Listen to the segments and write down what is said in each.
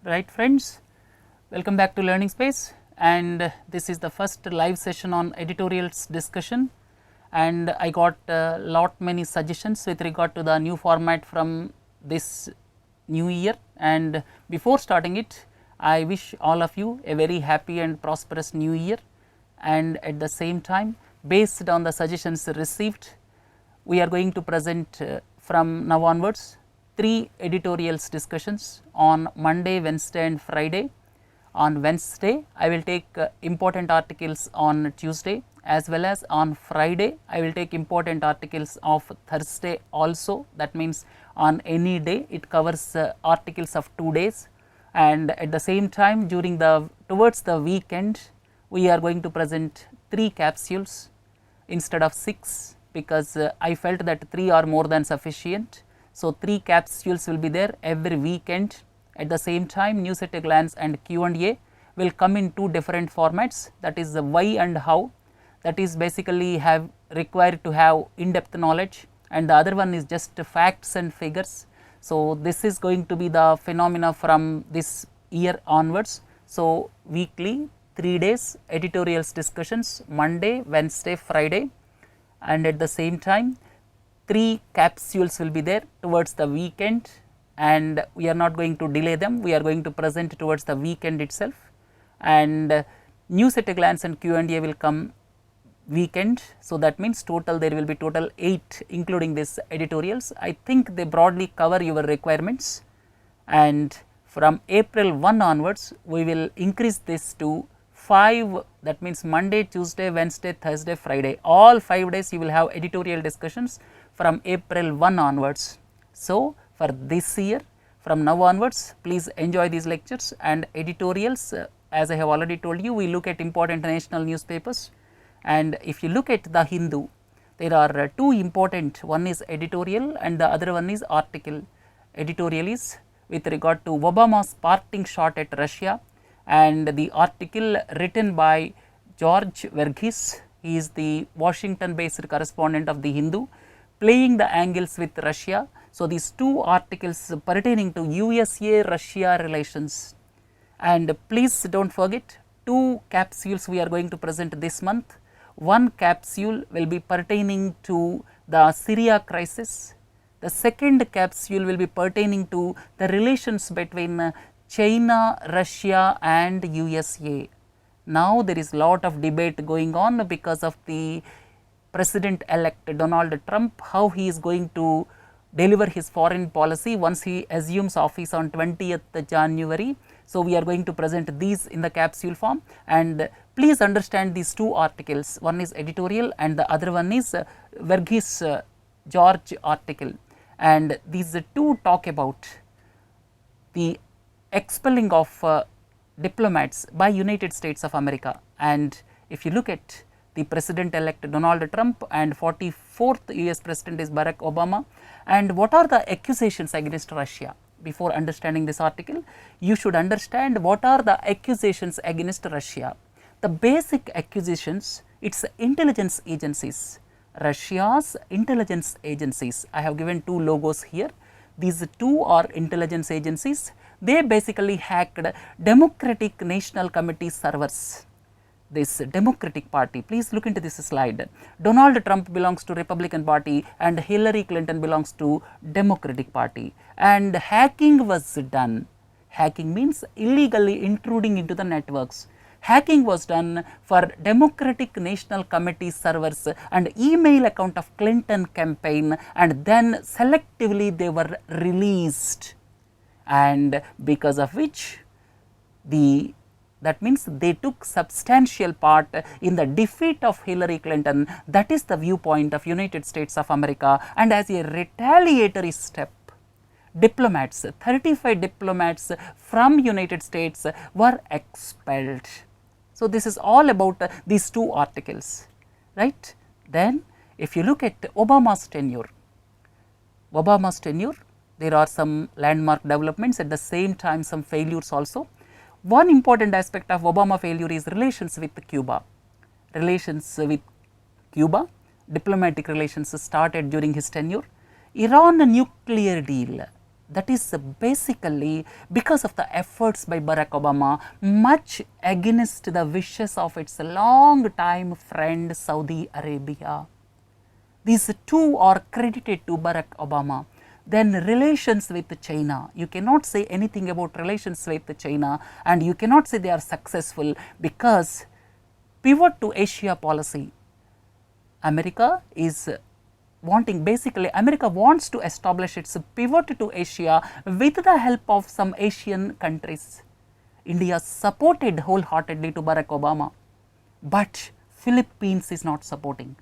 Right friends, welcome back to Learning Space, and this is the first live session on editorials discussion, and I got a lot many suggestions with regard to the new format from this new year. And before starting it, I wish all of you a very happy and prosperous new year, and at the same time, based on the suggestions received, we are going to present from now onwards 3 editorials discussions on Monday, Wednesday and Friday. On Wednesday, I will take important articles on Tuesday, as well as on Friday I will take important articles of Thursday also. That means on any day it covers articles of 2 days, and at the same time towards the weekend we are going to present 3 capsules instead of 6, because I felt that 3 are more than sufficient. So, 3 capsules will be there every weekend. At the same time, news at a glance and Q&A will come in 2 different formats, that is the why and how, that is basically required to have in-depth knowledge, and the other one is just facts and figures. So, this is going to be the phenomena from this year onwards. So, weekly 3 days editorials discussions, Monday, Wednesday, Friday, and at the same time 3 capsules will be there towards the weekend, and we are not going to delay them, we are going to present towards the weekend itself, and news at a glance and Q&A will come weekend. So, that means there will be total 8 including this editorials. I think they broadly cover your requirements, and from April 1 onwards we will increase this to 5, that means Monday, Tuesday, Wednesday, Thursday, Friday, all 5 days you will have editorial discussions from April 1 onwards. So, for this year, from now onwards, please enjoy these lectures and editorials. As I have already told you, we look at important national newspapers, and if you look at the Hindu, there are 2 important, one is editorial and the other one is article. Editorial is with regard to Obama's parting shot at Russia, and the article written by George Verghese, he is the Washington based correspondent of the Hindu, playing the angles with Russia. So, these 2 articles pertaining to USA-Russia relations, and please do not forget 2 capsules we are going to present this month. One capsule will be pertaining to the Syria crisis, the second capsule will be pertaining to the relations between China, Russia and USA. Now, there is lot of debate going on because of the President-elect Donald Trump, how he is going to deliver his foreign policy once he assumes office on 20th January. So, we are going to present these in the capsule form, and please understand these 2 articles, one is editorial and the other one is Verghese George article, and these 2 talk about the expelling of diplomats by United States of America. And if you look at the President-elect Donald Trump and 44th US President is Barack Obama, and what are the accusations against Russia? Before understanding this article, you should understand what are the accusations against Russia. The basic accusations, it's intelligence agencies, Russia's intelligence agencies. I have given 2 logos here. These 2 are intelligence agencies. They basically hacked Democratic National Committee servers. This Democratic Party, please look into this slide. Donald Trump belongs to Republican Party and Hillary Clinton belongs to Democratic Party, and hacking was done. Hacking means illegally intruding into the networks. Hacking was done for Democratic National Committee servers and email account of Clinton campaign, and then selectively they were released, and because of which that means they took substantial part in the defeat of Hillary Clinton. That is the viewpoint of United States of America, and as a retaliatory step, diplomats, 35 diplomats from United States were expelled. So, this is all about these 2 articles, right. Then if you look at Obama's tenure, there are some landmark developments, at the same time some failures also. One important aspect of Obama failure is relations with Cuba. Diplomatic relations started during his tenure. Iran nuclear deal, that is basically because of the efforts by Barack Obama, much against the wishes of its long time friend Saudi Arabia. These two are credited to Barack Obama. Then relations with China, you cannot say anything about relations with China, and you cannot say they are successful because pivot to Asia policy. America is wanting, basically America wants to establish its pivot to Asia with the help of some Asian countries. India supported wholeheartedly to Barack Obama, but Philippines is not supporting.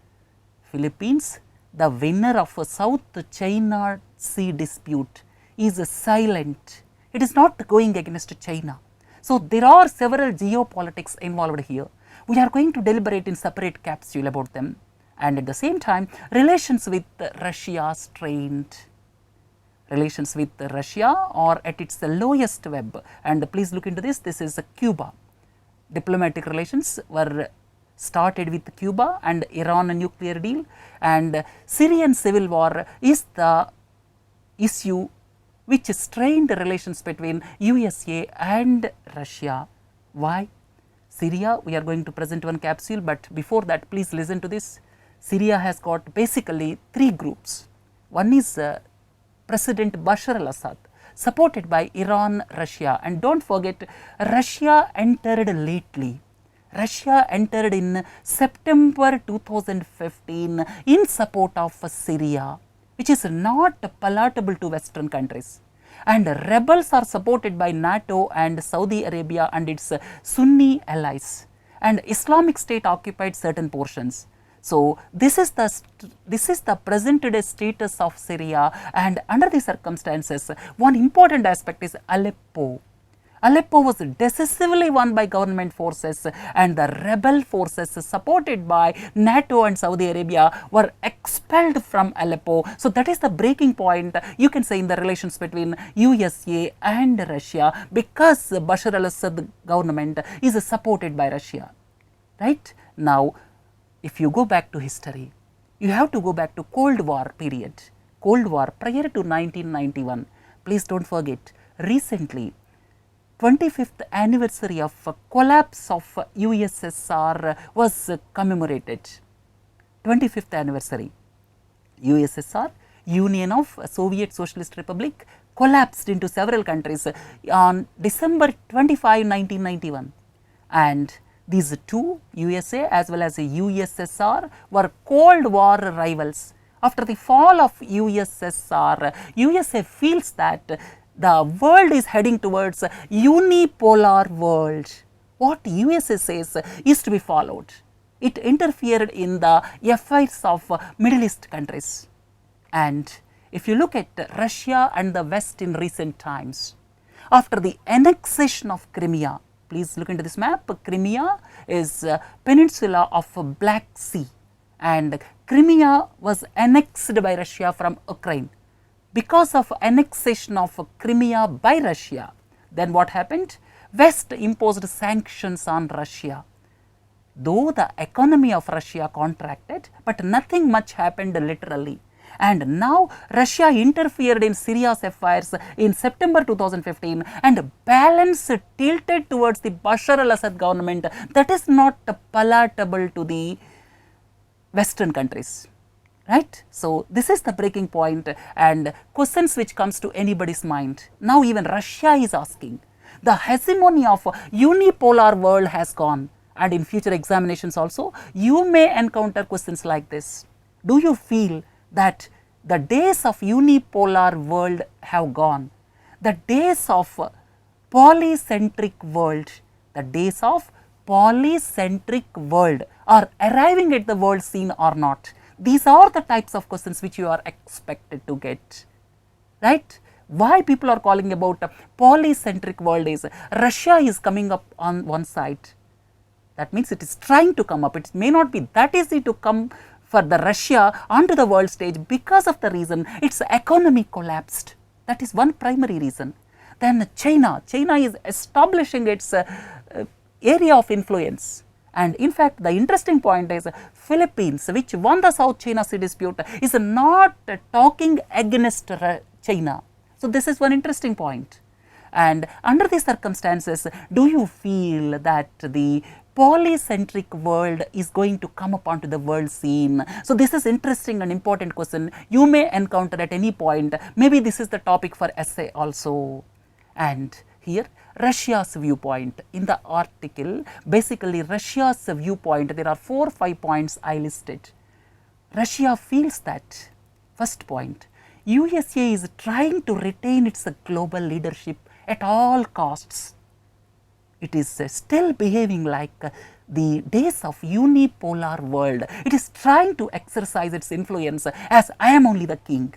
Philippines, the winner of a South China Sea dispute, is silent. It is not going against China. So, there are several geopolitics involved here. We are going to deliberate in separate capsule about them, and at the same time relations with Russia strained. Relations with Russia are at its lowest ebb, and please look into this. This is Cuba. Diplomatic relations were started with Cuba and Iran nuclear deal, and Syrian civil war is the issue which strained relations between USA and Russia. Why? Syria, we are going to present one capsule, but before that please listen to this. Syria has got basically three groups. One is President Bashar al-Assad, supported by Iran, Russia, and don't forget Russia entered lately. Russia entered in September 2015 in support of Syria, which is not palatable to Western countries. And rebels are supported by NATO and Saudi Arabia and its Sunni allies, and Islamic State occupied certain portions. So, this is the present day status of Syria, and under the circumstances, one important aspect is Aleppo. Aleppo was decisively won by government forces, and the rebel forces supported by NATO and Saudi Arabia were expelled from Aleppo. So, that is the breaking point, you can say, in the relations between USA and Russia, because Bashar al-Assad government is supported by Russia, right. Now, if you go back to history, you have to go back to Cold War period, Cold War prior to 1991. Please don't forget, recently 25th anniversary of collapse of USSR was commemorated. 25th anniversary, USSR, Union of Soviet Socialist Republic, collapsed into several countries on December 25, 1991, and these two, USA as well as USSR, were Cold War rivals. After the fall of USSR, USA feels that the world is heading towards a unipolar world. What USA says is to be followed. It interfered in the affairs of Middle East countries. And if you look at Russia and the West in recent times, after the annexation of Crimea, please look into this map. Crimea is a peninsula of Black Sea, and Crimea was annexed by Russia from Ukraine. Because of annexation of Crimea by Russia, then what happened? West imposed sanctions on Russia. Though the economy of Russia contracted, but nothing much happened literally. And now Russia interfered in Syria's affairs in September 2015, and balance tilted towards the Bashar al-Assad government. That is not palatable to the Western countries, right. So, this is the breaking point, and questions which comes to anybody's mind. Now even Russia is asking, the hegemony of unipolar world has gone, and in future examinations also you may encounter questions like this. Do you feel that the days of unipolar world have gone? The days of polycentric world, are arriving at the world scene or not? These are the types of questions which you are expected to get, right. Why people are calling about a polycentric world is Russia is coming up on one side. That means it is trying to come up. It may not be that easy to come for the Russia onto the world stage because of the reason its economy collapsed. That is one primary reason. Then China is establishing its area of influence. And in fact, the interesting point is Philippines, which won the South China Sea dispute, is not talking against China. So, this is one interesting point. And under these circumstances, do you feel that the polycentric world is going to come up onto the world scene? So, this is interesting and important question you may encounter at any point. Maybe this is the topic for essay also. And here Russia's viewpoint in the article, basically Russia's viewpoint, there are 4 or 5 points I listed. Russia feels that, first point, USA is trying to retain its global leadership at all costs. It is still behaving like the days of unipolar world. It is trying to exercise its influence as I am only the king.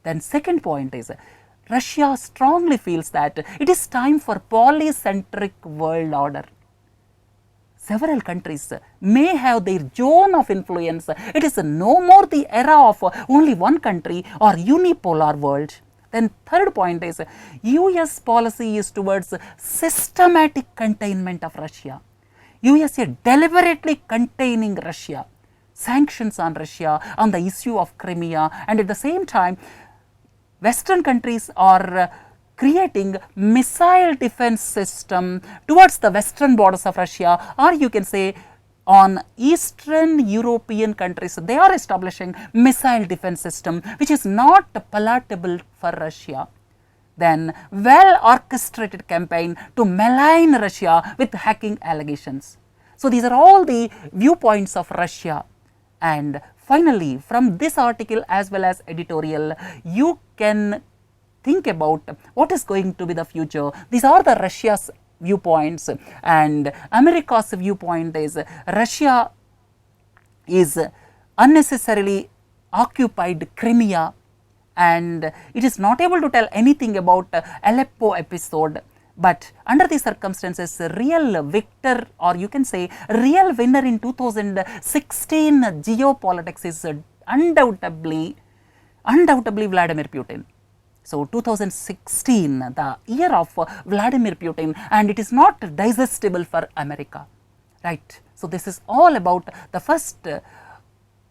Then second point is Russia strongly feels that it is time for polycentric world order. Several countries may have their zone of influence. It is no more the era of only one country or unipolar world. Then third point is US policy is towards systematic containment of Russia. USA deliberately containing Russia, sanctions on Russia on the issue of Crimea, and at the same time Western countries are creating missile defense system towards the western borders of Russia, or you can say on Eastern European countries, they are establishing missile defense system which is not palatable for Russia. Then well orchestrated campaign to malign Russia with hacking allegations. So, these are all the viewpoints of Russia. And finally, from this article as well as editorial, you can think about what is going to be the future. These are the Russia's viewpoints, and America's viewpoint is Russia is unnecessarily occupied Crimea, and it is not able to tell anything about Aleppo episode. But under these circumstances, real victor, or you can say real winner in 2016 geopolitics is undoubtedly Vladimir Putin. So, 2016, the year of Vladimir Putin, and it is not digestible for America, right. So, this is all about the first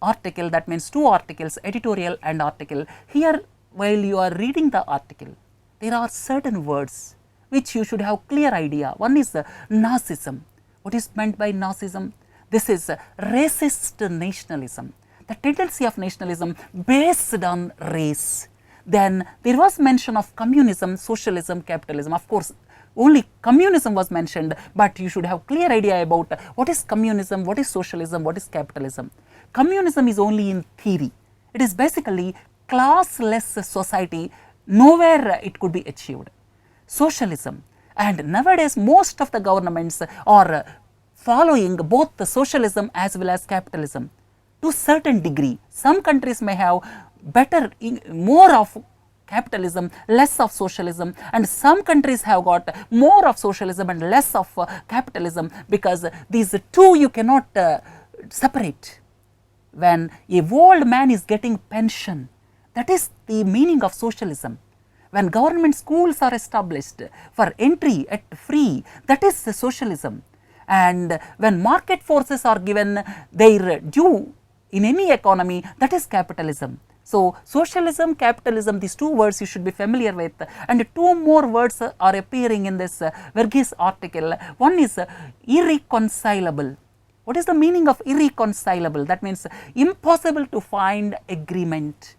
article, that means 2 articles, editorial and article. Here, while you are reading the article, there are certain words which you should have clear idea. One is Nazism. What is meant by Nazism? This is racist nationalism, the tendency of nationalism based on race. Then there was mention of communism, socialism, capitalism. Of course, only communism was mentioned, but you should have clear idea about what is communism, what is socialism, what is capitalism. Communism is only in theory. It is basically classless society, nowhere it could be achieved. Socialism, and nowadays most of the governments are following both the socialism as well as capitalism to certain degree. Some countries may have more of capitalism, less of socialism, and some countries have got more of socialism and less of capitalism, because these two you cannot separate. When a old man is getting pension, that is the meaning of socialism. When government schools are established for entry at free, that is the socialism. And when market forces are given their due in any economy, that is capitalism. So, socialism, capitalism, these 2 words you should be familiar with, and 2 more words are appearing in this Verghese article. One is irreconcilable. What is the meaning of irreconcilable? That means impossible to find agreement.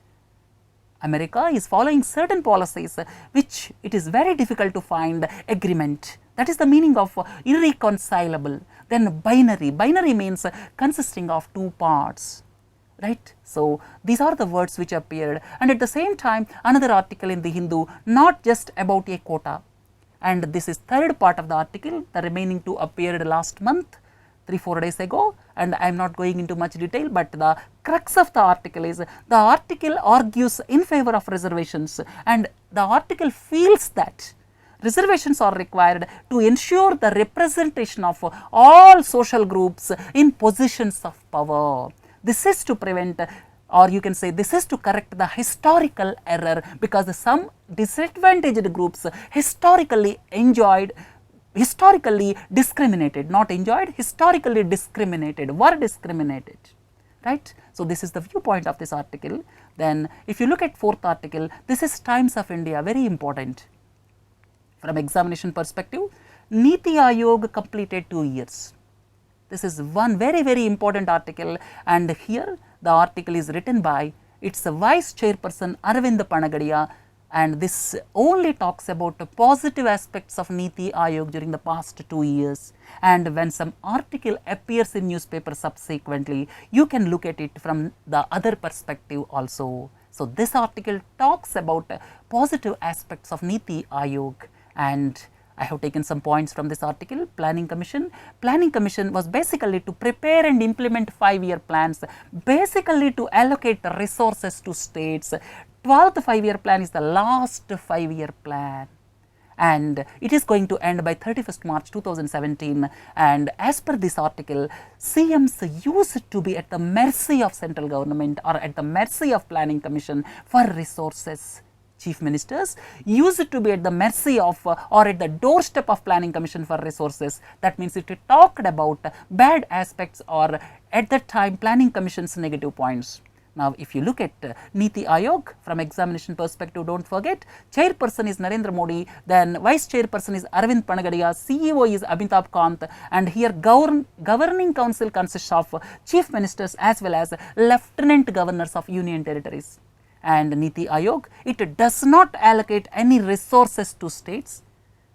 America is following certain policies which it is very difficult to find agreement. That is the meaning of irreconcilable. Then binary. Binary means consisting of 2 parts. Right. So, these are the words which appeared, and at the same time another article in the Hindu, not just about a quota, and this is third part of the article. The remaining 2 appeared last month, 3-4 days ago, and I am not going into much detail, but the crux of the article is the article argues in favor of reservations, and the article feels that reservations are required to ensure the representation of all social groups in positions of power. This is to prevent, or you can say this is to correct the historical error, because some disadvantaged groups historically discriminated, not enjoyed, historically discriminated, were discriminated, right. So, this is the viewpoint of this article. Then if you look at fourth article, this is Times of India, very important. From examination perspective, Niti Aayog completed 2 years. This is one very important article, and here the article is written by its vice chairperson Arvind Panagadia, and this only talks about the positive aspects of Niti Aayog during the past 2 years. And when some article appears in newspaper subsequently, you can look at it from the other perspective also. So this article talks about positive aspects of Niti Aayog, and I have taken some points from this article. Planning Commission. Planning Commission was basically to prepare and implement 5-year plans, basically to allocate resources to states. 12th 5-year plan is the last 5-year plan, and it is going to end by 31st March 2017. And as per this article, CMs used to be at the mercy of central government or at the mercy of Planning Commission for resources. Chief ministers used to be at the mercy of or at the doorstep of Planning Commission for resources. That means it talked about bad aspects or at that time Planning Commission's negative points. Now, if you look at Niti Aayog from examination perspective, don't forget, chairperson is Narendra Modi, then vice chairperson is Arvind Panagadia, CEO is Amitabh Kant, and here governing council consists of chief ministers as well as lieutenant governors of union territories. And Niti Aayog, it does not allocate any resources to states,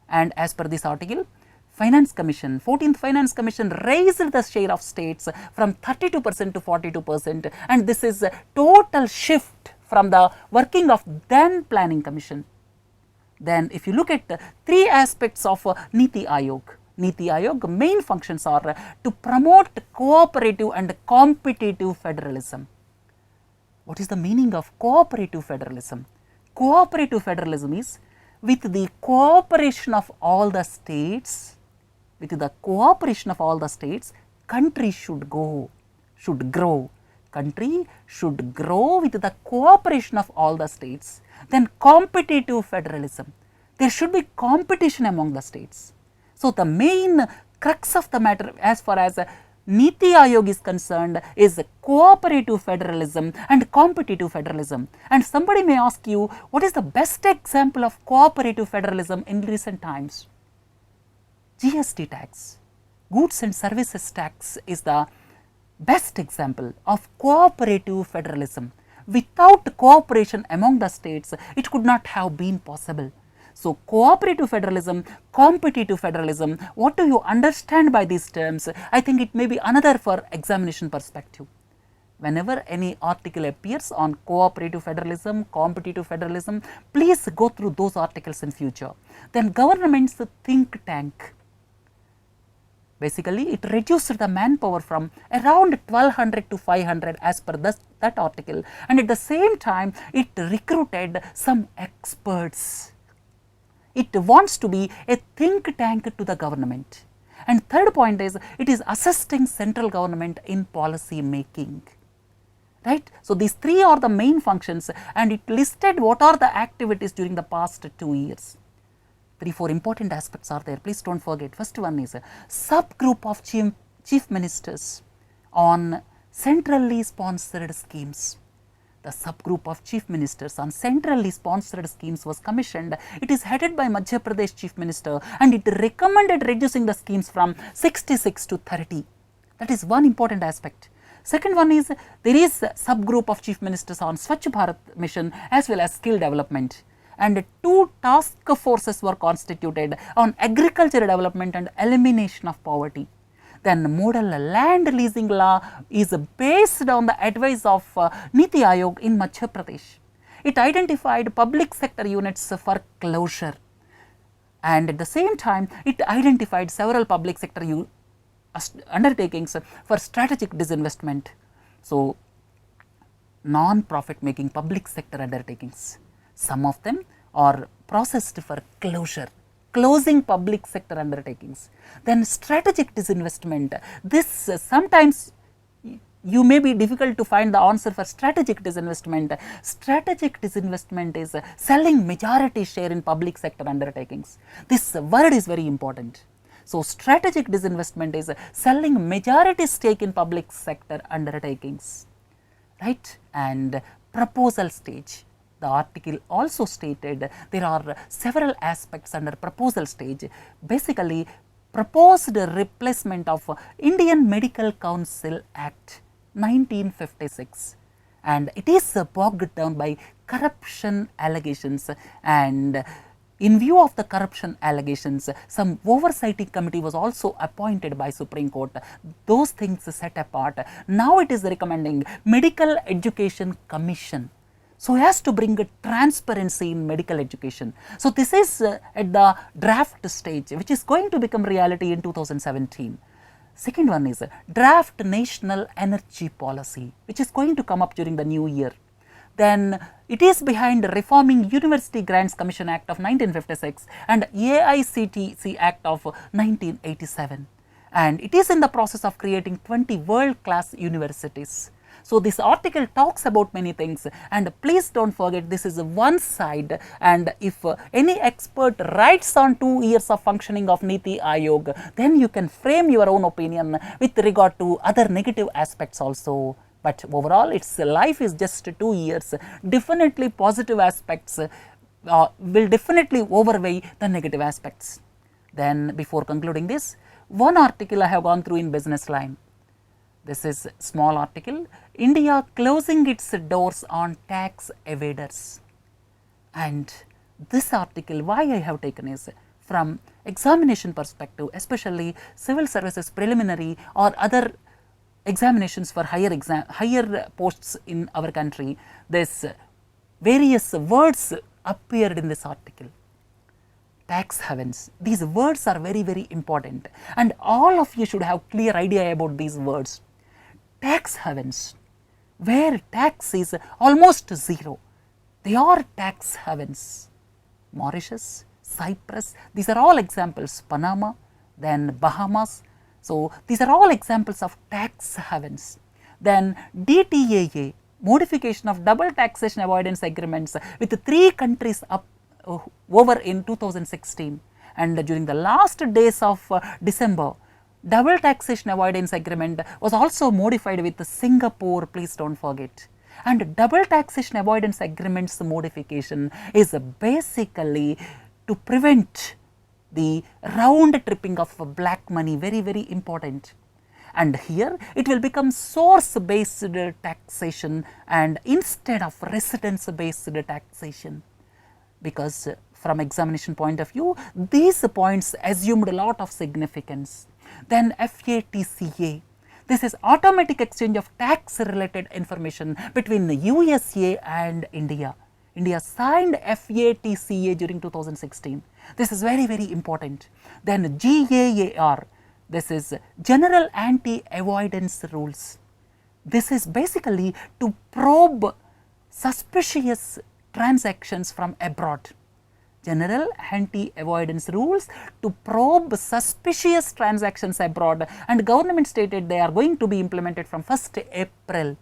and as per this article, Finance Commission, 14th Finance Commission raised the share of states from 32% to 42%, and this is a total shift from the working of then Planning Commission. Then if you look at 3 aspects of Niti Aayog main functions are to promote cooperative and competitive federalism. What is the meaning of cooperative federalism? Cooperative federalism is with the cooperation of all the states, country should grow. Country should grow with the cooperation of all the states. Then competitive federalism, there should be competition among the states. So the main crux of the matter as far as Niti Aayog is concerned is cooperative federalism and competitive federalism. And somebody may ask you, what is the best example of cooperative federalism in recent times? GST tax, goods and services tax, is the best example of cooperative federalism. Without cooperation among the states, it could not have been possible. So, cooperative federalism, competitive federalism, what do you understand by these terms? I think it may be another for examination perspective. Whenever any article appears on cooperative federalism, competitive federalism, please go through those articles in future. Then government's think tank. Basically, it reduced the manpower from around 1200 to 500 as per that article, and at the same time, it recruited some experts. It wants to be a think tank to the government. And third point is, it is assisting central government in policy making. Right? So, these 3 are the main functions, and it listed what are the activities during the past 2 years. 3-4 important aspects are there, please don't forget. First one is a subgroup of chief ministers on centrally sponsored schemes. The subgroup of chief ministers on centrally sponsored schemes was commissioned. It is headed by Madhya Pradesh chief minister, and it recommended reducing the schemes from 66 to 30. That is one important aspect. Second one is, there is a subgroup of chief ministers on Swachh Bharat mission as well as skill development, and 2 task forces were constituted on agriculture development and elimination of poverty. Then model land leasing law is based on the advice of Niti Aayog in Madhya Pradesh. It identified public sector units for closure, and at the same time it identified several public sector undertakings for strategic disinvestment. So, non-profit making public sector undertakings, some of them are processed for closure, closing public sector undertakings. Then strategic disinvestment, this sometimes you may be difficult to find the answer for strategic disinvestment. Strategic disinvestment is selling majority share in public sector undertakings. This word is very important. So, strategic disinvestment is selling majority stake in public sector undertakings, right? And proposal stage. The article also stated there are several aspects under proposal stage. Basically, proposed replacement of Indian Medical Council Act 1956, and it is bogged down by corruption allegations, and in view of the corruption allegations, some oversighting committee was also appointed by Supreme Court. Those things set apart. Now it is recommending Medical Education Commission, so as to bring a transparency in medical education. So this is at the draft stage, which is going to become reality in 2017. Second one is draft national energy policy, which is going to come up during the new year. Then it is behind reforming University Grants Commission Act of 1956 and AICTC Act of 1987, and it is in the process of creating 20 world-class universities. So this article talks about many things, and please don't forget this is one side, and if any expert writes on 2 years of functioning of Niti Aayog, then you can frame your own opinion with regard to other negative aspects also. But overall its life is just 2 years. Definitely positive aspects will definitely overweigh the negative aspects. Then before concluding this, one article I have gone through in business line. This is small article, India closing its doors on tax evaders. And this article, why I have taken is from examination perspective, especially civil services preliminary or other examinations for higher posts in our country. This various words appeared in this article. Tax havens, these words are very, very important, and all of you should have clear idea about these words. Tax havens, where tax is almost zero, they are tax havens. Mauritius, Cyprus, these are all examples. Panama, then Bahamas. So these are all examples of tax havens. Then DTAA, modification of double taxation avoidance agreements with 3 countries over in 2016, and during the last days of December, double taxation avoidance agreement was also modified with Singapore, please don't forget. And double taxation avoidance agreements modification is basically to prevent the round tripping of black money, very, very important. And here it will become source based taxation and instead of residence based taxation, because from examination point of view these points assumed a lot of significance. Then FATCA, this is automatic exchange of tax related information between the USA and India. India signed FATCA during 2016. This is very, very important. Then GAAR, this is General Anti-Avoidance Rules. This is basically to probe suspicious transactions from abroad. General Anti-Avoidance Rules to probe suspicious transactions abroad, and government stated they are going to be implemented from 1st April.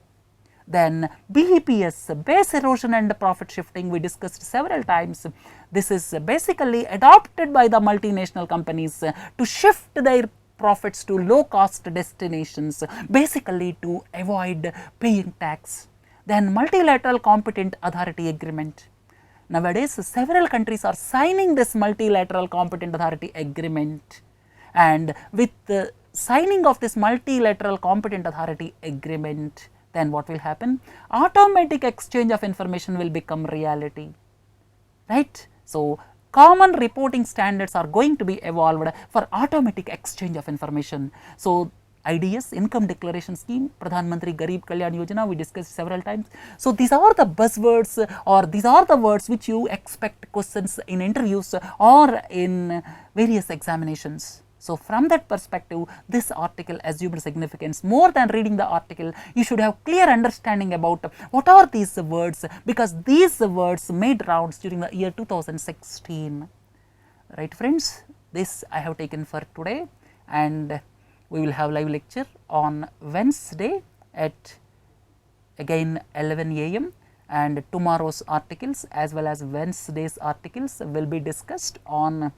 Then BEPS, base erosion and profit shifting, we discussed several times. This is basically adopted by the multinational companies to shift their profits to low cost destinations, basically to avoid paying tax. Then multilateral competent authority agreement. Nowadays several countries are signing this multilateral competent authority agreement, and with the signing of this multilateral competent authority agreement, then what will happen? Automatic exchange of information will become reality, right? So common reporting standards are going to be evolved for automatic exchange of information. So IDS, Income Declaration Scheme, Pradhan Mantri Garib Kalyan Yojana, we discussed several times. So these are the buzzwords, or these are the words which you expect questions in interviews or in various examinations. So from that perspective, this article assumed significance. More than reading the article, you should have clear understanding about what are these words, because these words made rounds during the year 2016. Right friends, this I have taken for today, and we will have live lecture on Wednesday at again 11 AM, and tomorrow's articles as well as Wednesday's articles will be discussed on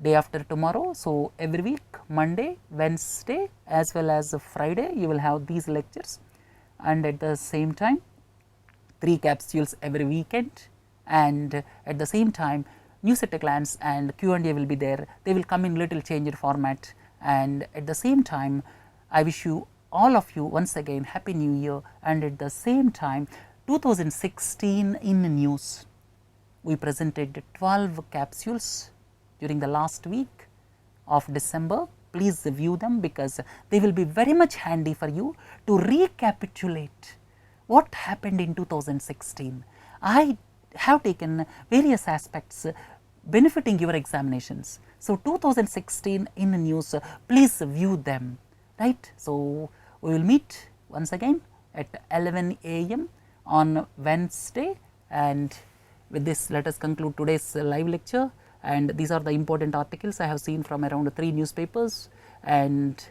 day after tomorrow. So every week, Monday, Wednesday as well as Friday, you will have these lectures, and at the same time 3 capsules every weekend, and at the same time news at a glance and Q&A will be there. They will come in little changed format, and at the same time I wish you all of you once again happy new year. And at the same time 2016 in news, we presented 12 capsules during the last week of December. Please view them because they will be very much handy for you to recapitulate what happened in 2016. I have taken various aspects benefiting your examinations. So, 2016 in news, please view them, right. So, we will meet once again at 11 a.m. on Wednesday, and with this let us conclude today's live lecture. And these are the important articles I have seen from around 3 newspapers. And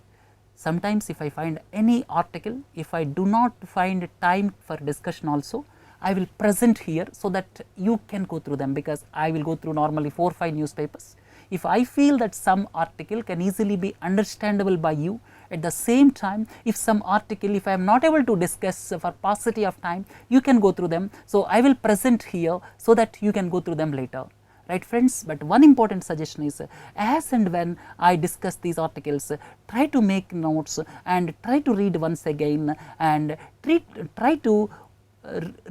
sometimes if I find any article, if I do not find time for discussion also, I will present here so that you can go through them, because I will go through normally 4 or 5 newspapers. If I feel that some article can easily be understandable by you, at the same time if some article, if I am not able to discuss for paucity of time, you can go through them. So, I will present here so that you can go through them later, right friends. But one important suggestion is, as and when I discuss these articles, try to make notes and try to read once again, and try to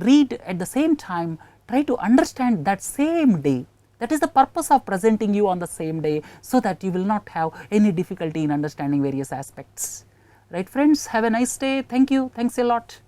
read at the same time, try to understand that same day. That is the purpose of presenting you on the same day, so that you will not have any difficulty in understanding various aspects, right friends. Have a nice day. Thank you. Thanks a lot.